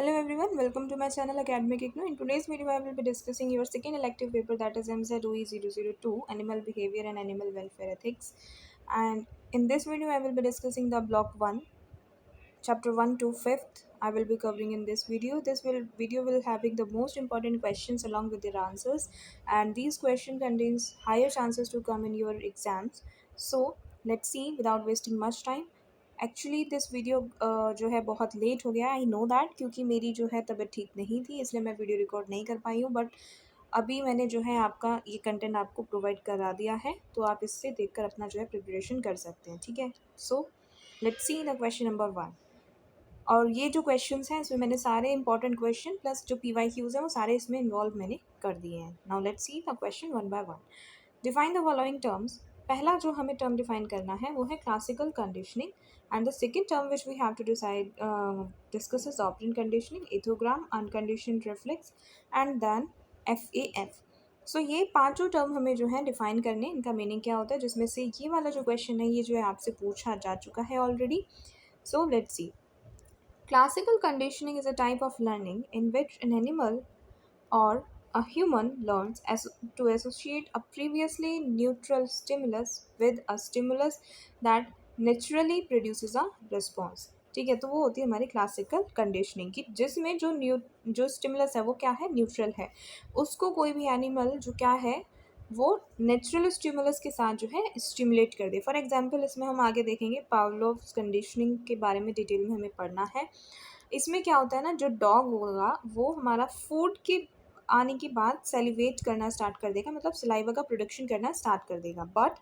Hello everyone, welcome to my channel Academic Igno. In today's video, I will be discussing your second elective paper, that is MZOE 002, Animal Behavior and Animal Welfare Ethics. And in this video, I will be discussing the block 1, chapter 1 to 5th. I will be covering in this video. Video will having the most important questions along with their answers, and these questions contains higher chances to come in your exams. So let's see without wasting much time. Actually this video जो है बहुत late हो गया, I know that, क्योंकि मेरी जो है तबीयत ठीक नहीं थी, इसलिए मैं वीडियो रिकॉर्ड नहीं कर पाई हूँ। बट अभी मैंने जो है आपका ये कंटेंट आपको प्रोवाइड करा दिया है, तो आप इससे देखकर अपना जो है प्रिपरेशन कर सकते हैं। ठीक है, so let's see the question number 1। और ये जो क्वेश्चंस हैं इसमें मैंने सारे इंपॉर्टेंट क्वेश्चन प्लस जो PYQs हैं वो सारे इसमें इन्वॉल्व मैंने कर दिए हैं। Now let's see the question one by one. Define the following terms. पहला जो हमें टर्म डिफाइन करना है वो है classical conditioning, and the second term which we have to decide discuss is operant conditioning, ethogram, unconditioned reflex and then FAF। So ये पांचों term हमें जो है डिफाइन करने, इनका मीनिंग क्या होता है, जिसमें से ये वाला जो क्वेश्चन है ये जो है आपसे पूछा जा चुका है already. So let's see. Classical conditioning is a type of learning in which an animal or a human learns to associate a previously neutral stimulus with a stimulus that naturally produces a response। ठीक है, तो वो होती है हमारी classical conditioning की, जिसमें जो स्टिमुलस है वो क्या है, न्यूट्रल है। उसको कोई भी एनिमल जो क्या है वो नेचुरल स्टिमुलस के साथ जो है स्टिमुलेट कर दे। फॉर एग्जांपल इसमें हम आगे देखेंगे पावलोव्स कंडीशनिंग के बारे में डिटेल में हमें पढ़ना है। इसमें क्या होता है ना, जो डॉग होगा वो हमारा फूड के आने के बाद सेलिवेट करना स्टार्ट कर देगा, मतलब सलाइवा का प्रोडक्शन करना स्टार्ट कर देगा। बट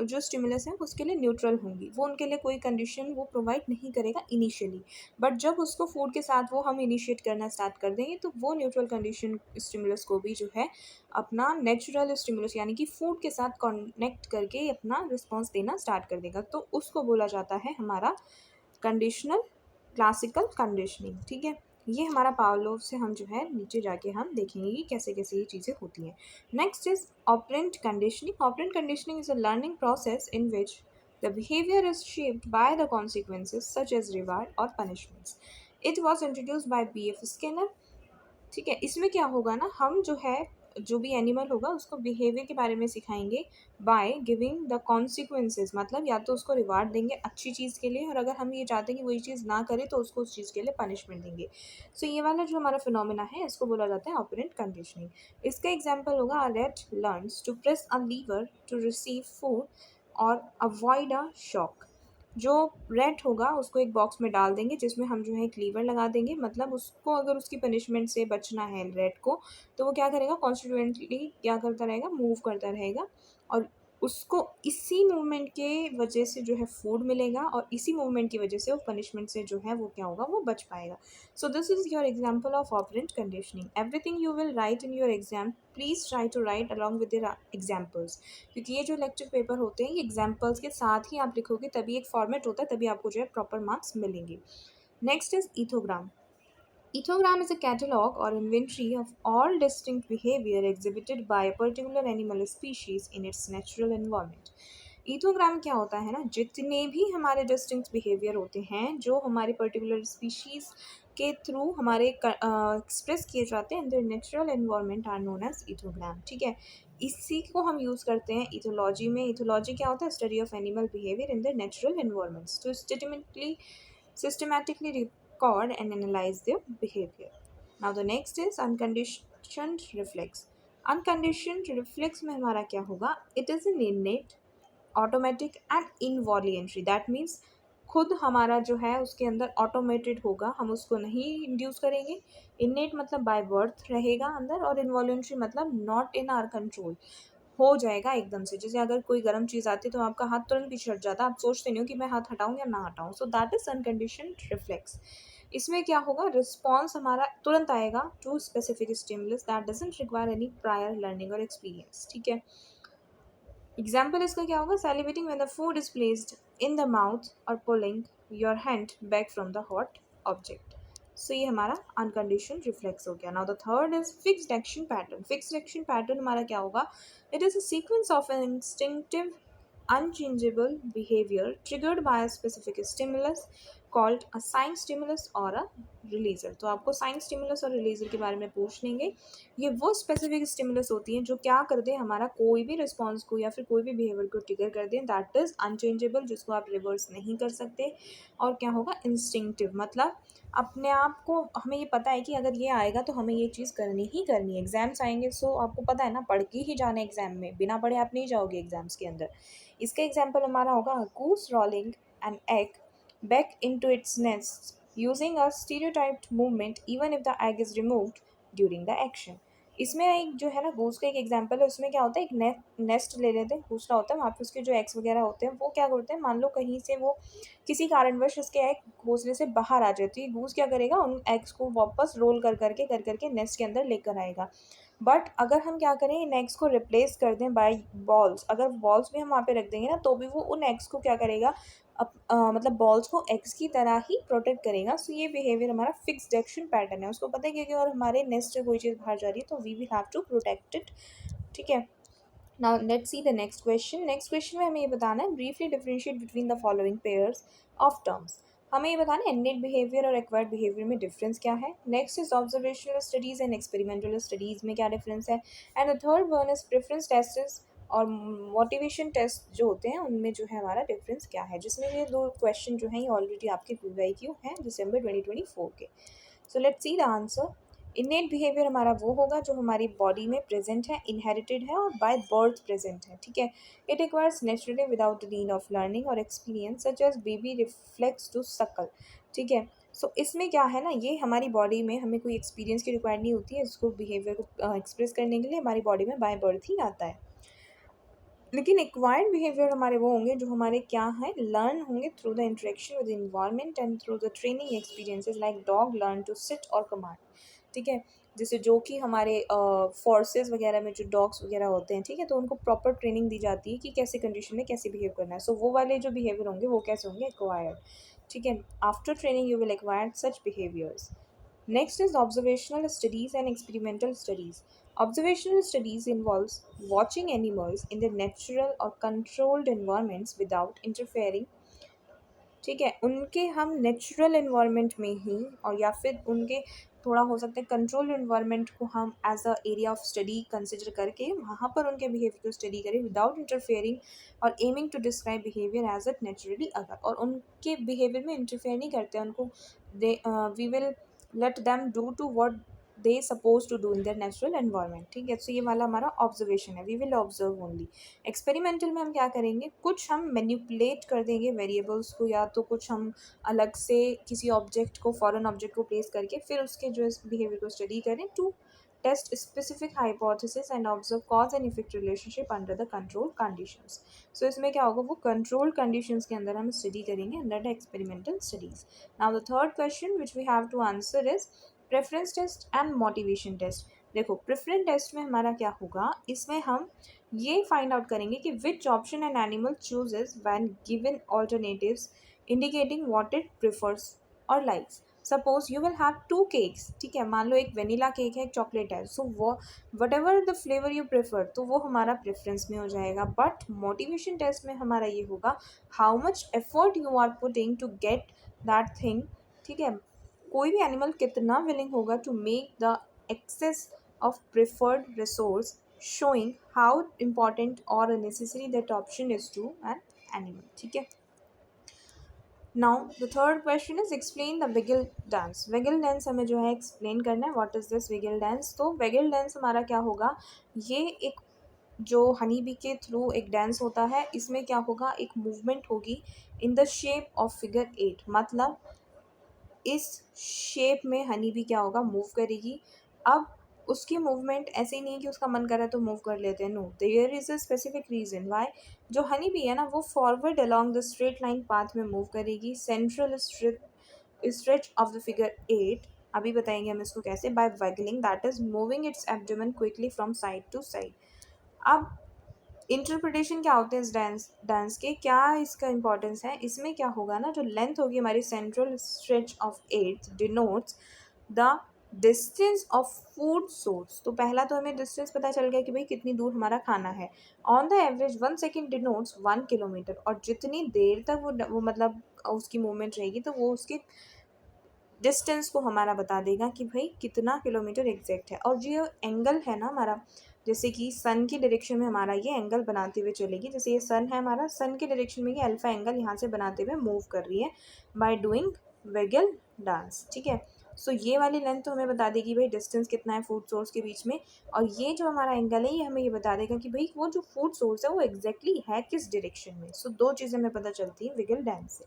जो स्टिमुलस हैं उसके लिए न्यूट्रल होंगी, वो उनके लिए कोई कंडीशन वो प्रोवाइड नहीं करेगा इनिशियली। बट जब उसको फूड के साथ वो हम इनिशिएट करना स्टार्ट कर देंगे तो वो न्यूट्रल कंडीशन स्टिमुलस को भी जो है अपना नेचुरल स्टिमुलस यानी कि फूड के साथ कनेक्ट करके अपना रिस्पॉन्स देना स्टार्ट कर देगा, तो उसको बोला जाता है हमारा कंडीशनल क्लासिकल कंडीशनिंग। ठीक है, ये हमारा पावलोव से हम जो है नीचे जाके हम देखेंगे कि कैसे कैसे ये चीज़ें होती हैं। Next is operant conditioning. Operant conditioning is a learning process in which the behaviour is shaped by the consequences such as reward और punishments. It was introduced by BF Skinner. ठीक है, इसमें क्या होगा ना, हम जो है जो भी एनिमल होगा उसको बिहेवियर के बारे में सिखाएंगे बाय गिविंग द कॉन्सिक्वेंसेज, मतलब या तो उसको रिवार्ड देंगे अच्छी चीज़ के लिए, और अगर हम ये चाहते हैं कि वही चीज़ ना करे तो उसको उस चीज़ के लिए पनिशमेंट देंगे। सो ये वाला जो हमारा फिनोमेना है इसको बोला जाता है ऑपरेंट कंडीशनिंग। इसका एग्जाम्पल होगा a rat learns to press a lever to receive food और अवॉइड अ शॉक। जो रेट होगा उसको एक बॉक्स में डाल देंगे जिसमें हम जो है एक लीवर लगा देंगे, मतलब उसको अगर उसकी पनिशमेंट से बचना है रेट को, तो वो क्या करेगा, कॉन्स्टिट्यूएंटली क्या करता रहेगा, मूव करता रहेगा, और उसको इसी मूवमेंट के वजह से जो है फूड मिलेगा, और इसी मूवमेंट की वजह से वो पनिशमेंट से जो है वो क्या होगा, वो बच पाएगा। So this is your example of operant conditioning. Everything you will write in your exam, please try to write along with your examples, क्योंकि ये जो लेक्चर पेपर होते हैं ये एग्जाम्पल्स के साथ ही आप लिखोगे, तभी एक फॉर्मेट होता है, तभी आपको जो है प्रॉपर मार्क्स मिलेंगे। Next is ethogram. Ethogram is a catalog or inventory of all distinct behavior exhibited by a particular animal species in its natural environment. ईथोग्राम क्या होता है ना, जितने भी हमारे डिस्टिंक्ट बिहेवियर होते हैं जो हमारे पर्टिकुलर स्पीशीज के थ्रू हमारे एक्सप्रेस किए जाते हैं in the natural environment are known as ethogram. ठीक है, इसी को हम यूज़ करते हैं इथोलॉजी में। इथोलॉजी क्या होता है, study of animal behaviour in the natural environments to systematically record and analyze their behavior. Now the next is unconditioned reflex. Unconditioned reflex में हमारा क्या होगा, it is an innate, automatic and involuntary, that means खुद हमारा जो है उसके अंदर ऑटोमेटेड होगा, हम उसको नहीं इंड्यूस करेंगे। इन्नेट मतलब बाय बर्थ रहेगा अंदर, और इन्वॉल्यूंट्री मतलब नॉट इन आवर कंट्रोल, हो जाएगा एकदम से। जैसे अगर कोई गर्म चीज़ आती है तो आपका हाथ तुरंत पीछे हट जाता है, आप सोचते नहीं हो कि मैं हाथ हटाऊं या ना हटाऊं। So that is unconditioned reflex. इसमें क्या होगा, रिस्पॉन्स हमारा तुरंत आएगा to specific stimulus that doesn't require any prior learning और एक्सपीरियंस। ठीक है, एग्जाम्पल इसका क्या होगा, salivating when the food is placed in the mouth और pulling your hand back from the hot object. So ये हमारा अनकंडीशनड रिफ्लेक्स हो गया। Now the third is fixed action pattern. Fixed action pattern हमारा क्या होगा, it is a sequence of an instinctive unchangeable behavior triggered by a specific stimulus called a sign stimulus और a रिलीजर। तो आपको sign stimulus और रिलीजर के बारे में पूछ लेंगे। ये वो स्पेसिफिक स्टिमुलस होती हैं जो क्या कर दें, हमारा कोई भी रिस्पॉन्स को या फिर कोई भी बिहेवियर को ट्रिगर कर दें, दैट इज़ अनचेंजेबल, जिसको आप रिवर्स नहीं कर सकते। और क्या होगा, इंस्टिंक्टिव, मतलब अपने आप को हमें ये पता है कि अगर ये आएगा तो हमें ये चीज़ करनी ही करनी है। एग्जाम्स आएंगे, सो आपको पता है ना, पढ़ के ही जाना है एग्जाम में, बिना पढ़े आप नहीं जाओगे एग्जाम्स के अंदर। इसका एग्जाम्पल हमारा होगा goose rolling an egg back into its nest using a stereotyped movement even if the egg is removed during the action। इसमें एक जो है ना घूस का एक एग्जांपल है, उसमें क्या होता है, एक नेस्ट ले लेते हैं, घोंसला होता है, वहाँ पे उसके जो एग्स वगैरह होते हैं वो क्या करते हैं, मान लो कहीं से वो किसी कारणवश उसके एग घोंसले से बाहर आ जाती है, घूस क्या करेगा, उन एग्स को वापस रोल कर करके नेस्ट के अंदर लेकर आएगा। बट अगर हम क्या करें, इन एग्स को रिप्लेस कर दें बाय बॉल्स, अगर बॉल्स भी हम वहाँ पे रख देंगे ना, तो भी वो उन एग्स को क्या करेगा, मतलब बॉल्स को एग्स की तरह ही प्रोटेक्ट करेगा। सो ये बिहेवियर हमारा फिक्स्ड एक्शन पैटर्न है, उसको पता है कि और हमारे नेस्ट से कोई चीज़ बाहर जा रही है तो we will have to protect it. ठीक है, now let's see the next question. Next question में हमें ये बताना है, briefly differentiate between the following pairs of terms. हमें ये बताना है इनेट बिहेवियर और एक्वायर्ड बिहेवियर में डिफरेंस क्या है। Next is observational studies and experimental studies में क्या डिफरेंस है। And the third one is preference test और मोटिवेशन टेस्ट जो होते हैं उनमें जो है हमारा डिफरेंस क्या है, जिसमें ये दो क्वेश्चन जो हैं ये ऑलरेडी आपके PYQ हैं दिसंबर 2024 के। So let's see the answer. इनेट behaviour हमारा वो होगा जो हमारी बॉडी में प्रेजेंट है, इनहेरिटेड है और बाय बर्थ प्रेजेंट है। ठीक है, it acquires naturally without the need of learning और experience, such as baby reflex to suckle. ठीक है, सो इसमें क्या है ना, ये हमारी बॉडी में हमें कोई एक्सपीरियंस की रिक्वायर्ड नहीं होती है, इसको बिहेवियर को एक्सप्रेस करने के लिए हमारी बॉडी में बाय बर्थ ही आता है। लेकिन एक्वायर्ड बिहेवियर हमारे वो होंगे जो हमारे क्या हैं, लर्न होंगे through the interaction with environment and through the training experiences, like dog learn to sit और कमांड। ठीक है, जैसे जो कि हमारे फोर्सेस वगैरह में जो डॉग्स वगैरह होते हैं, ठीक है, तो उनको प्रॉपर ट्रेनिंग दी जाती है कि कैसे कंडीशन में कैसे बिहेव करना है। सो वो वाले जो बिहेवियर होंगे वो कैसे होंगे, एक्वायर्ड। ठीक है, after training you will acquire such behaviours. Next is observational studies and experimental studies. Observational studies involves watching animals in their natural or controlled environments without interfering। ठीक है, उनके हम नेचुरल इन्वायरमेंट में ही और या फिर उनके थोड़ा हो सकता है कंट्रोल इन्वायरमेंट को हम as a area of study consider करके वहाँ पर उनके बिहेवियर को स्टडी करें विदाउट इंटरफेयरिंग और aiming to describe behaviour as it naturally occurs, और उनके बिहेवियर में इंटरफेयर नहीं करते, उनको they we will let them do to what they suppose to do in their natural environment. ठीक है, सो ये वाला हमारा ऑब्जर्वेशन है, we will observe only. Experimental में हम क्या करेंगे, कुछ हम मैनिपुलेट कर देंगे वेरिएबल्स को, या तो कुछ हम अलग से किसी ऑब्जेक्ट को, फॉरेन ऑब्जेक्ट को प्लेस करके फिर उसके जो बिहेवियर को स्टडी करें to test specific hypothesis and observe cause and effect relationship under the control conditions. So इसमें क्या होगा, वो कंट्रोल कंडीशंस के अंदर हम स्टडी करेंगे under the experimental studies. Now the third question which we have to answer is preference test and motivation test. देखो, preference test में हमारा क्या होगा, इसमें हम ये फाइंड आउट करेंगे कि which option an animal chooses when given alternatives indicating what it prefers और likes. Suppose you will have two cakes, ठीक है, मान लो एक वेनिला केक है, एक चॉकलेट है, सो वो what ever the flavour you prefer, तो वो हमारा प्रेफरेंस में हो जाएगा। बट मोटिवेशन टेस्ट में हमारा ये होगा how much effort you are putting to get that thing. ठीक है, कोई भी एनिमल कितना विलिंग होगा to make the access of preferred resource, showing how important or necessary that option is to an animal। ठीक है, now the third question is explain the wiggle dance. Wiggle dance हमें जो है explain करना है, what is this wiggle dance. तो wiggle dance हमारा क्या होगा, ये एक जो हनी बी के थ्रू एक डांस होता है, इसमें क्या होगा, एक मूवमेंट होगी in the shape of figure 8, मतलब इस शेप में हनी बी क्या होगा, मूव करेगी। अब उसकी मूवमेंट ऐसे ही नहीं है कि उसका मन कर रहा है तो मूव कर लेते हैं, no, there is a specific reason why. जो हनी बी है ना, वो forward along the straight line path में मूव करेगी central stretch of the figure 8। अभी बताएंगे हम इसको कैसे, by waggling, that is moving its abdomen quickly from side to side. अब इंटरप्रिटेशन क्या होते हैं इस डांस के, क्या इसका इंपॉर्टेंस है, इसमें क्या होगा ना, जो लेंथ होगी हमारी central stretch of 8 denotes the distance of food source. तो पहला तो हमें डिस्टेंस पता चल गया कि भाई कितनी दूर हमारा खाना है। On the average 1 second denotes 1 kilometre, और जितनी देर तक वो मतलब उसकी मूवमेंट रहेगी तो वो उसके डिस्टेंस को हमारा बता देगा कि भाई कितना किलोमीटर एग्जैक्ट है। और जो एंगल है ना हमारा, जैसे कि सन की डायरेक्शन में हमारा ये एंगल बनाते हुए चलेगी, जैसे ये सन है हमारा, सन के डायरेक्शन में ये अल्फा एंगल यहाँ से बनाते हुए मूव कर रही है बाय डूइंग वेगल डांस। ठीक है, सो ये वाली लेंथ तो हमें बता देगी भाई डिस्टेंस कितना है फूड सोर्स के बीच में, और ये जो हमारा एंगल है ये हमें ये बता देगा कि भाई वो जो फूड सोर्स है वो एग्जैक्टली है किस डायरेक्शन में। सो दो चीज़ें हमें पता चलती हैं वेगल डांस से।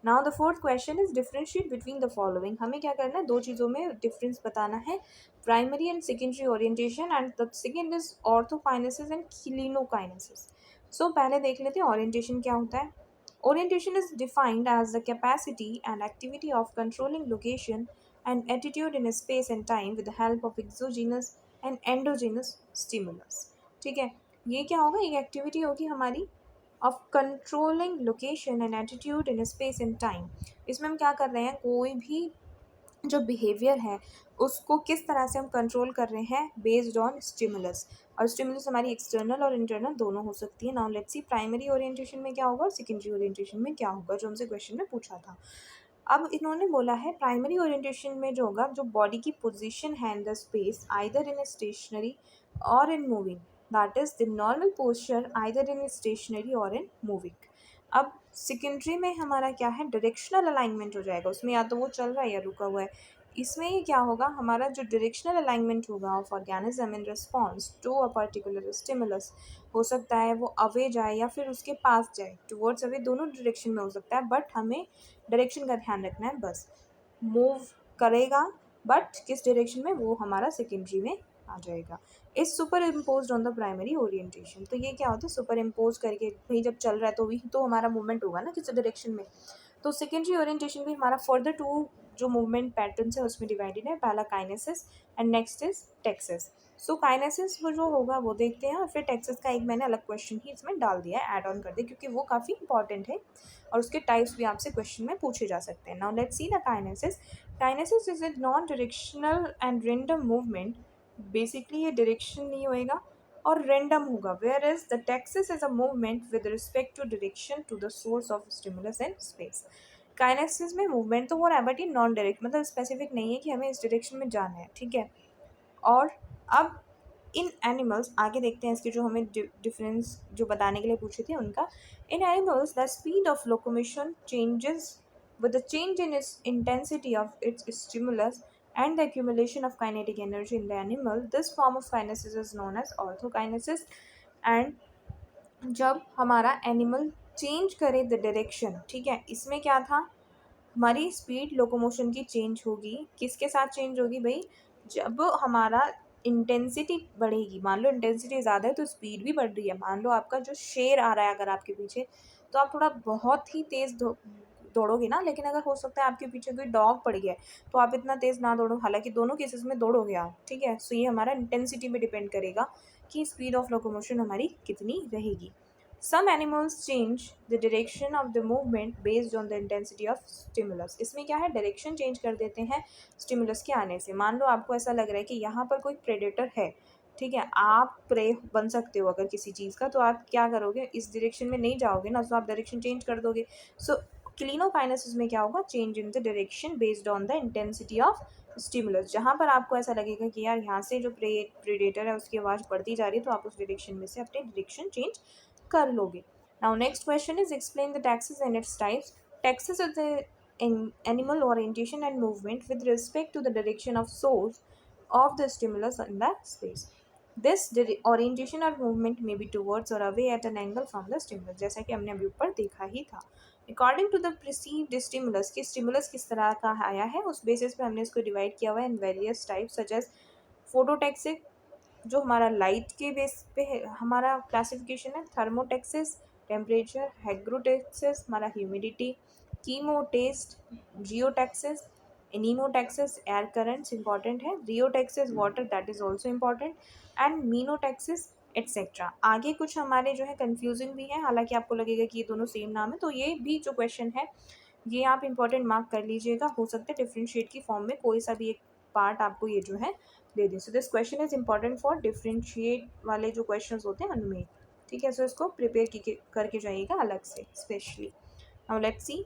Now the fourth question is differentiate between the following. हमें क्या करना है, दो चीज़ों में डिफरेंस बताना है, primary and secondary orientation, and the second is orthokinesis and klinokinesis. So पहले देख लेते हैं ओरिएंटेशन क्या होता है। Orientation is defined as the capacity and activity of controlling location and attitude in space and time with the help of exogenous and endogenous stimulus। ठीक है, ये क्या होगा, ये एक्टिविटी होगी हमारी of controlling location and attitude in space and time. इसमें हम क्या कर रहे हैं, कोई भी जो बिहेवियर है उसको किस तरह से हम कंट्रोल कर रहे हैं बेस्ड ऑन स्टिमुलस, और स्टिमुलस हमारी एक्सटर्नल और इंटरनल दोनों हो सकती है। Now let's C primary orientation में क्या होगा और सेकेंडरी ओरिएंटेशन में क्या होगा, जो हमसे क्वेश्चन में पूछा था। अब इन्होंने बोला है प्राइमरी ओरिएंटेशन में जो होगा, जो बॉडी की पोजीशन है in the space either in stationary और in moving, that is the normal posture either in stationary और इन मूविंग। अब सेकेंडरी में हमारा क्या है, डायरेक्शनल अलाइनमेंट हो जाएगा, उसमें या तो वो चल रहा है या रुका हुआ है। इसमें ये क्या होगा, हमारा जो डायरेक्शनल अलाइनमेंट होगा of organism in response to a particular stimulus, हो सकता है वो अवे जाए या फिर उसके पास जाए, टुवर्ड्स अवे दोनों डायरेक्शन में हो सकता है, बट हमें डायरेक्शन का ध्यान रखना है बस। मूव करेगा बट किस डायरेक्शन में, वो हमारा सेकेंडरी में आ जाएगा। इस super impose on the primary orientation. तो ये क्या होता है, सुपर इम्पोज करके भाई जब चल रहा है तो भी तो हमारा मूवमेंट होगा ना किस डायरेक्शन में। तो सेकेंडरी ओरिएंटेशन भी हमारा फर्दर टू जो मूवमेंट पैटर्न है उसमें डिवाइडेड है, पहला kinesis and next is Texas. So kinesis वो जो होगा वो देखते हैं, और फिर टेक्सिस का एक मैंने अलग क्वेश्चन ही इसमें डाल दिया है, ऐड ऑन कर दिया, क्योंकि वो काफ़ी इंपॉर्टेंट है और उसके टाइप्स भी आपसे क्वेश्चन में पूछे जा सकते हैं। Now let's see the kinesis. Kinesis is a non directional and random movement. Basically ये डायरेक्शन नहीं होएगा और रेंडम होगा, where is the taxis is a movement with respect to direction to the source of stimulus in space. Kinesis में movement तो हो रहा है बट ये नॉन डायरेक्ट, मतलब स्पेसिफिक नहीं है कि हमें इस डायरेक्शन में जाना है। ठीक है, और अब इन एनिमल्स आगे देखते हैं इसके जो हमें डिफरेंस जो बताने के लिए पूछे थे उनका। In animals the speed of locomotion changes with the change in its intensity of its stimulus and the accumulation of kinetic energy in the animal. This form of kinesis is known as orthokinesis। and जब हमारा animal change करे the direction, ठीक है, इसमें क्या था, हमारी speed locomotion की चेंज होगी, किसके साथ चेंज होगी भाई, जब हमारा इंटेंसिटी बढ़ेगी। मान लो इंटेंसिटी ज़्यादा है तो स्पीड भी बढ़ रही है। मान लो आपका जो शेर आ रहा है अगर आपके पीछे, तो आप थोड़ा बहुत ही तेज़ दौड़ोगे ना, लेकिन अगर हो सकता है आपके पीछे कोई डॉग पड़ गया है तो आप इतना तेज़ ना दौड़ो, हालांकि दोनों केसेस में दौड़ोगे आप। ठीक है, सो ये हमारा इंटेंसिटी में डिपेंड करेगा कि स्पीड ऑफ लोकोमोशन हमारी कितनी रहेगी। Some animals change the direction of the movement based on the intensity of stimulus। इसमें क्या है, डायरेक्शन चेंज कर देते हैं स्टिमुलस के आने से। मान लो आपको ऐसा लग रहा है कि यहाँ पर कोई प्रेडेटर है, ठीक है, आप प्रे बन सकते हो अगर किसी चीज़ का, तो आप क्या करोगे, इस डायरेक्शन में नहीं जाओगे ना, तो आप डायरेक्शन चेंज कर दोगे। सो क्लिनोकाइनेसिस में क्या होगा, change in the direction based on the intensity of stimulus. जहाँ पर आपको ऐसा लगेगा कि यार यहाँ से जो प्रेडेटर है उसकी आवाज़ बढ़ती जा रही है, तो आप उस डायरेक्शन में से अपने डायरेक्शन चेंज कर लोगे। Now next question is explain the taxes and its types. Taxes is the animal orientation and movement with respect to the direction of source of the stimulus in the space. This orientation or movement may be towards or away at an angle from the stimulus, जैसा कि हमने अभी ऊपर देखा ही था। According to the perceived stimulus, कि stimulus किस तरह का आया है उस बेसिस पे हमने इसको डिवाइड किया हुआ है in various types such as phototactic, जो हमारा लाइट के बेस पे है, हमारा क्लासिफिकेशन है, थर्मोटेक्सिस टेम्परेचर, हाइग्रोटेक्सिस हमारा ह्यूमिडिटी, कीमोटेस्ट, geotaxis, anemotaxis air currents important है, rheotaxis water that is also important, and menotaxis etcetera. आगे कुछ हमारे जो है कन्फ्यूजिंग भी है, हालांकि आपको लगेगा कि ये दोनों सेम नाम है, तो ये भी जो क्वेश्चन है ये आप इंपॉर्टेंट मार्क कर लीजिएगा। हो सकता है डिफ्रेंशिएट की फॉर्म में कोई सा भी एक पार्ट आपको ये जो है दे दें। So this question is important for differentiate वाले जो क्वेश्चन होते हैं उनमें। ठीक है, सो इसको प्रिपेयर करके जाइएगा अलग से specially. Now let's see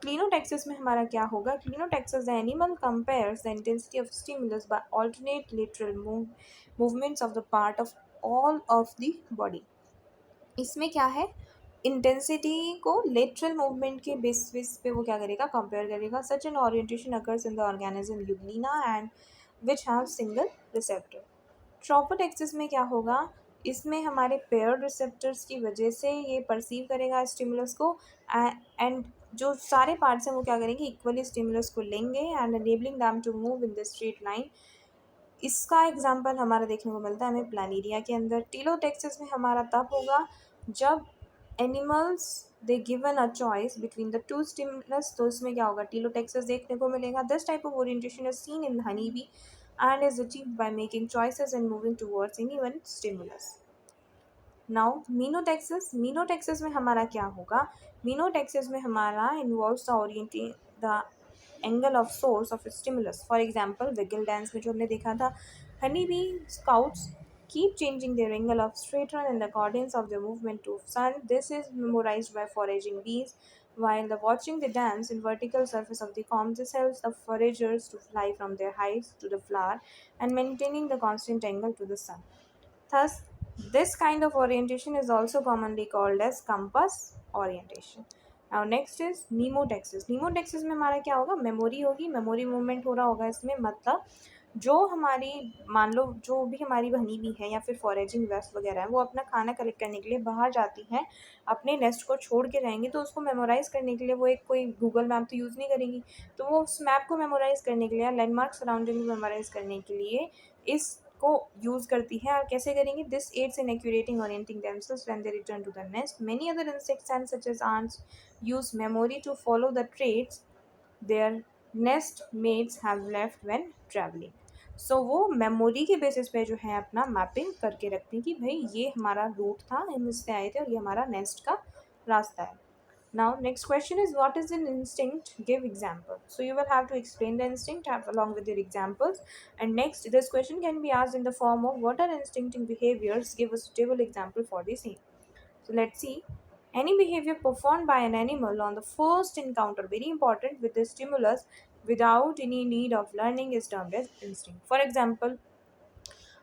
klinotaxis में हमारा क्या होगा? Klinotaxis, the animal compares the intensity of stimulus by alternate lateral movements of the part of all of the body. इसमें क्या है, इंटेंसिटी को लेटरल मूवमेंट के बेसिस पे वो क्या करेगा, कंपेयर करेगा। Such an orientation occurs in the organism Euglena and which have single receptor. Tropotaxis में क्या होगा, इसमें हमारे पेयर्ड रिसेप्टर्स की वजह से ये परसीव करेगा स्टिमुलस को, एंड जो सारे पार्ट्स हैं वो क्या करेंगे, इक्वली स्टिमुलस को लेंगे and enabling them to move in the straight line. इसका एग्जाम्पल हमारा देखने को मिलता है हमें प्लानिरिया के अंदर। टीलोटेक्सिस में हमारा तब होगा जब animals they given a choice between the two stimulus, तो इसमें क्या होगा, टीलोटेक्सिस देखने को मिलेगा। This type of orientation is seen in honey bee and is achieved by making choices and moving towards any one stimulus. Now menotaxis में हमारा क्या होगा, मीनोटैक्सिस में हमारा involves the orienting the angle of source of stimulus. For example waggle dance में जो हमने देखा था, honey bee scouts keep changing their angle of straight run in accordance of their movement to sun. This is memorized by foraging bees. While the watching the dance in vertical surface of the comb, this helps the foragers to fly from their hives to the flower and maintaining the constant angle to the sun. Thus, this kind of orientation is also commonly called as compass orientation. Now next is नीमोटेक्सिस। नीमोटेक्सिस में हमारा क्या होगा, memory होगी, memory movement हो रहा होगा इसमें। मतलब जो हमारी, मान लो जो भी हमारी बहनी भी है या फिर फॉरेजिंग वेस्ट वगैरह है, वो अपना खाना कलेक्ट करने के लिए बाहर जाती हैं, अपने नेस्ट को छोड़ के रहेंगी, तो उसको मेमोराइज करने के लिए वो एक कोई गूगल मैप तो यूज़ नहीं करेंगी, तो वो उस मैप को मेमोराइज करने के लिए, लैंडमार्क सराउंडिंग मेमोराइज करने के लिए इस को यूज करती है। और कैसे करेंगे, this aids in accurately orienting themselves when they return to the nest. Many other insects and such as ants use memory to follow the traits their nest mates have left when traveling. सो वो memory के basis पे जो है अपना mapping करके रखते हैं कि भाई ये हमारा रूट था, हम इससे आए थे और ये हमारा नेस्ट का रास्ता है। Now, next question is, what is an instinct? Give example. So you will have to explain the instinct along with your examples. And next, this question can be asked in the form of, what are instinctive behaviors? Give a suitable example for the same. So let's see. Any behavior performed by an animal on the first encounter, very important, with the stimulus without any need of learning is termed as instinct. For example,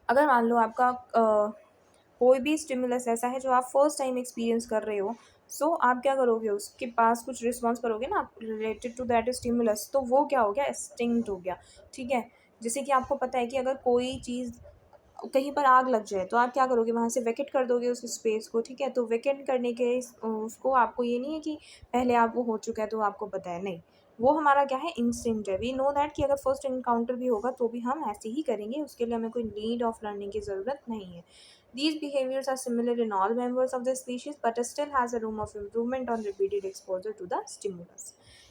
अगर मान लो आपका कोई भी stimulus ऐसा है जो आप first time experience कर रहे हो, सो आप क्या करोगे, उसके पास कुछ रिस्पॉन्स करोगे ना रिलेटेड टू दैट स्टिमुलस, तो वो क्या हो गया, एक्सटिंक्ट हो गया। ठीक है, जैसे कि आपको पता है कि अगर कोई चीज़ कहीं पर आग लग जाए तो आप क्या करोगे, वहाँ से वैकेट कर दोगे उस स्पेस को। ठीक है, तो वैकेट करने के उसको आपको ये नहीं है कि पहले आप वो हो चुका है तो आपको पता है, नहीं, वो हमारा क्या है, इंस्टिंक्ट है। वी नो दैट कि अगर फर्स्ट इनकाउंटर भी होगा तो भी हम ऐसे ही करेंगे, उसके लिए हमें कोई नीड ऑफ लर्निंग की ज़रूरत नहीं है। These behaviors are similar in all members of the species, but still has a room of improvement on repeated exposure to the stimulus.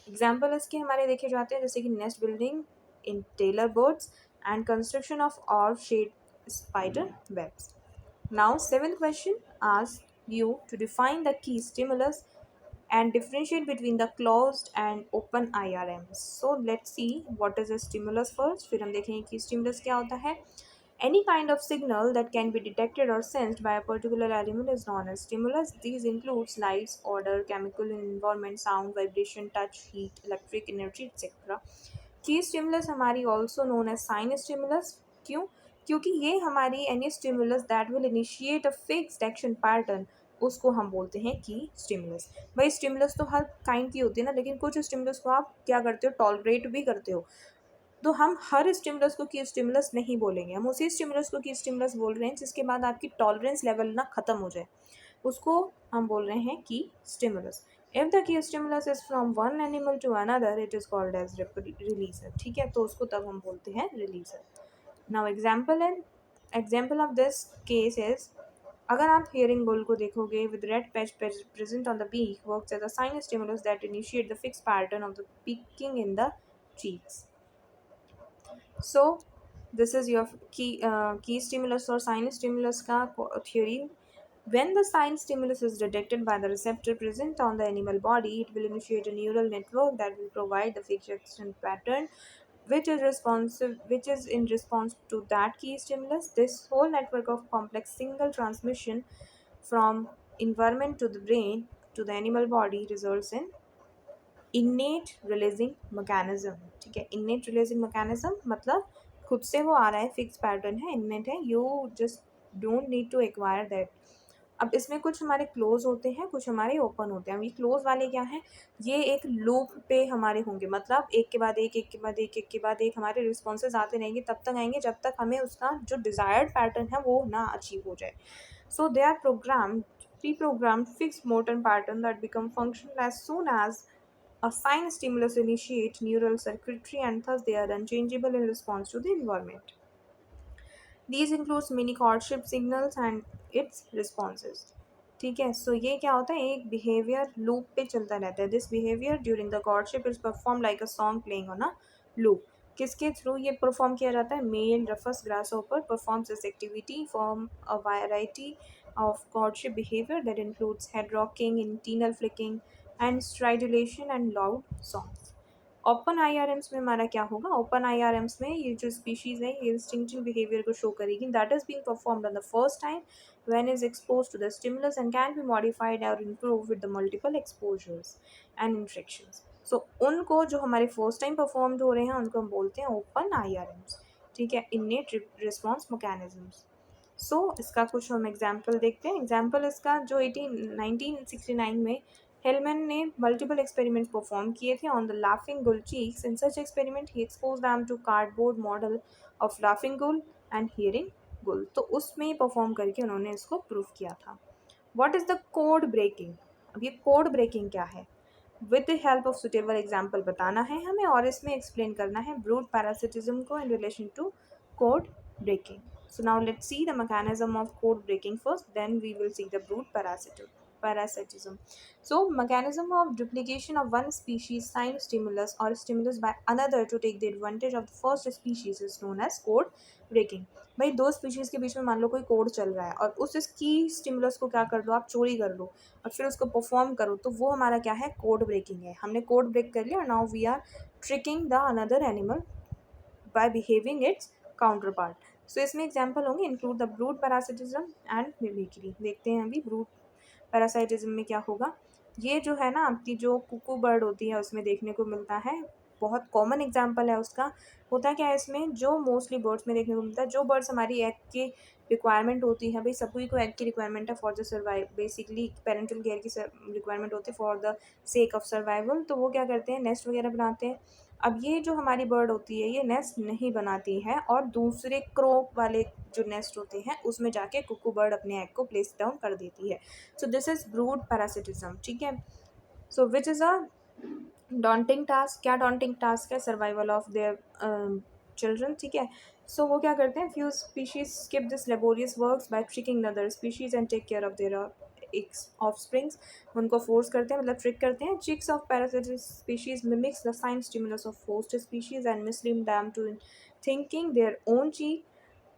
Example इसके हमारे देखे जाते हैं जैसे कि nest building in tailor birds and construction of orb-shaped spider webs. Now, seventh question asks you to define the key stimulus and differentiate between the closed and open IRMs. So let's see what is a stimulus first. फिर हम देखेंगे कि stimulus क्या होता है। Any kind of signal that can be detected or sensed by a particular animal is known as stimulus. These include lights, odor, chemical environment, sound, vibration, touch, heat, electric energy, etc. की stimulus हमारी also known as sign stimulus. क्यों? क्योंकि ये हमारी any stimulus that will initiate a fixed action pattern, उसको हम बोलते हैं की स्टिमुलस। भाई स्टिमुलस तो हर काइंड की होती है ना, लेकिन कुछ स्टिमुलस को आप क्या करते हो, टॉलरेट भी करते हो। तो हम हर स्टिमुलस को की स्टिमुलस नहीं बोलेंगे, हम उसी स्टिमुलस को की स्टिमुलस बोल रहे हैं जिसके बाद आपकी टॉलरेंस लेवल ना ख़त्म हो जाए, उसको हम बोल रहे हैं key stimulus. If the key stimulus is from one animal to another it is called as releaser. ठीक है, तो उसको तब हम बोलते हैं releaser. Now example of this case is, अगर आप हियरिंग बुल को देखोगे with red patch present on the beak works as a sign stimulus that initiate the fix pattern of the pecking in the cheeks. So this is your key stimulus or sinus stimulus का theory. When the sinus stimulus is detected by the receptor present on the animal body, it will initiate a neural network that will provide the fixed action pattern, which is in response to that key stimulus. This whole network of complex single transmission from environment to the brain to the animal body results in innate releasing mechanism, ठीक है। Innate releasing mechanism मतलब खुद से वो आ रहा है, fix pattern है, इन्नेट है, you just don't need to acquire that. अब इसमें कुछ हमारे क्लोज होते हैं, कुछ हमारे ओपन होते हैं। अब ये क्लोज वाले क्या हैं, ये एक लूप पे हमारे होंगे, मतलब एक के बाद एक, एक के बाद एक, एक के बाद एक हमारे रिस्पॉन्सेज आते रहेंगे, तब तक आएंगे जब तक हमें उसका जो डिज़ायर्ड पैटर्न है वो ना अचीव हो जाए। So they are program pre-programmed fixed motor pattern that become functional as soon as a sign stimulus initiate neural circuitry, and thus they are unchangeable in response to the environment. These includes mini courtship signals and its responses. ठीक है, so ये क्या होता है, एक behaviour loop पे चलता रहता है। This behaviour during the courtship is perform like a song playing on a loop. किसके थ्रू ये परफॉर्म किया जाता है, male rufous grasshopper performs this activity form a variety of courtship behavior that includes head rocking, antenna flicking, and stridulation and loud songs. Open I R AIIMS में हमारा क्या होगा, open I R AIIMS में ये जो species है ये instinctive behaviour को शो करेगी, that is being performed on the first time when is expose to the stimulus and can be modified और improve with the multiple exposures and interactions. So उनको जो हमारे फर्स्ट टाइम परफॉर्म्ड हो रहे हैं उनको हम बोलते हैं ओपन आई आर एम्स, ठीक है, इन्नेट रिस्पॉन्स मैकेनिज्म्स। सो इसका कुछ हम एग्जाम्पल देखते हैं। एग्जाम्पल इसका जो 1969 में हेलमैन ने मल्टीपल एक्सपेरिमेंट्स परफॉर्म किए थे on the laughing gull chicks. In such experiment ही expose them to cardboard model of laughing gull and herring gull. तो उसमें परफॉर्म करके उन्होंने इसको प्रूव किया था। What is the code breaking, अब ये कोड ब्रेकिंग क्या है, with the help of suitable example बताना है हमें और इसमें एक्सप्लेन करना है ब्रूड पैरासिटिज्म को in relation to code breaking. So now let's see the mechanism of code breaking first, then we will see the brood parasitism. So mechanism of duplication of one species sign stimulus or stimulus by another to take the advantage of the first species is known as code breaking. भाई दो species के बीच में मान लो कोई code चल रहा है और उसकी स्टिमुलस को क्या कर लो, आप चोरी कर लो और फिर उसको परफॉर्म करो, तो वो हमारा क्या है, कोड ब्रेकिंग है। हमने कोड ब्रेक कर लिया और now we are tricking the another animal by behaving its counterpart. So इसमें एग्जाम्पल होंगे include the brood parasitism and mimicry. देखते हैं अभी ब्रूड पैरासाइटिज्म में क्या होगा। ये जो है ना आपकी जो कुकू बर्ड होती है उसमें देखने को मिलता है, बहुत कॉमन एग्जाम्पल है उसका। होता क्या है इसमें, जो मोस्टली बर्ड्स में देखने को मिलता है, जो बर्ड्स हमारी एग की रिक्वायरमेंट होती है, भाई सभी को एग की रिक्वायरमेंट है for the survive, basically parental care की रिक्वायरमेंट होती है for the sake of survival, तो वो क्या करते हैं, नेस्ट वगैरह बनाते हैं। अब ये जो हमारी बर्ड होती है ये नेस्ट नहीं बनाती है और दूसरे क्रो वाले जो नेस्ट होते हैं उसमें जाके कुकू बर्ड अपने एग को प्लेस डाउन कर देती है। So this is brood parasitism, ठीक है। So which is a daunting task, क्या डॉन्टिंग टास्क है, सर्वाइवल ऑफ देयर चिल्ड्रन, ठीक है। सो वो क्या करते हैं, few species skip this laborious works by tricking other species and take care of their offsprings. उनको फोर्स करते हैं, मतलब ट्रिक करते हैं। Chicks of parasitic species mimics the sign stimulus of forced species and mislead them to thinking their own chick.